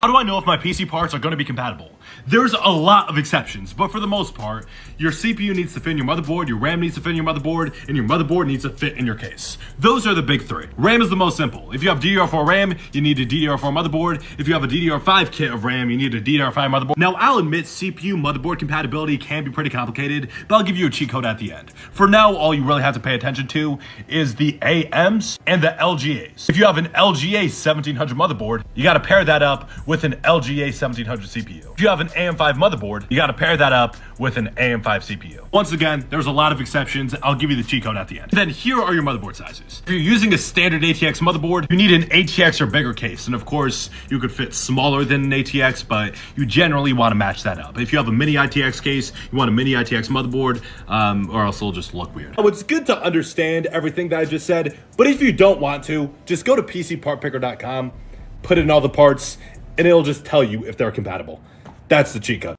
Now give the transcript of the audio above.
How do I know if my PC parts are going to be compatible? There's a lot of exceptions, but for the most part, your CPU needs to fit in your motherboard, your RAM needs to fit in your motherboard, and your motherboard needs to fit in your case. Those are the big three. RAM is the most simple. If you have DDR4 RAM, you need a DDR4 motherboard. If you have a DDR5 kit of RAM, you need a DDR5 motherboard. Now, I'll admit CPU motherboard compatibility can be pretty complicated, but I'll give you a cheat code at the end. For now, all you really have to pay attention to is the AMs and the LGAs. If you have an LGA 1700 motherboard, you got to pair that up with an LGA 1700 CPU. If you have an AM5 motherboard, you got to pair that up with an AM5 CPU. Once again, there's a lot of exceptions. I'll give you the cheat code at the end. Then here are your motherboard sizes. If you're using a standard ATX motherboard, you need an ATX or bigger case. And of course, you could fit smaller than an ATX, but you generally want to match that up. If you have a mini ITX case, you want a mini ITX motherboard, or else it'll just look weird. Now, it's good to understand everything that I just said, but if you don't want to, just go to PCPartPicker.com, put in all the parts, and it'll just tell you if they're compatible. That's the cheat code.